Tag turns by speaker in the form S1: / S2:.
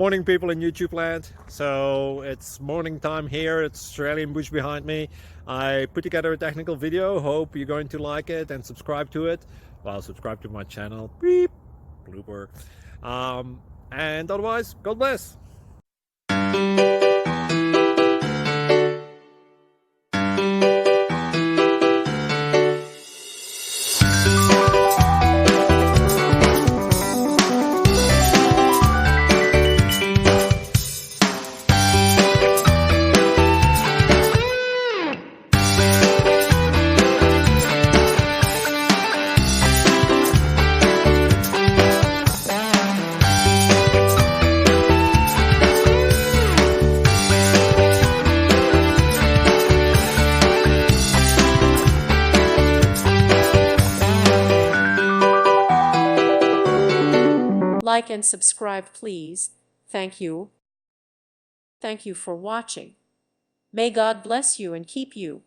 S1: Morning, people in YouTube land. So it's morning time here. It's Australian bush behind me. I put together a technical video. Hope you're going to like it and subscribe to it. Well, subscribe to my channel. Beep. Blooper. And otherwise, God bless.
S2: Like and subscribe, please. Thank you. Thank you for watching. May God bless you and keep you.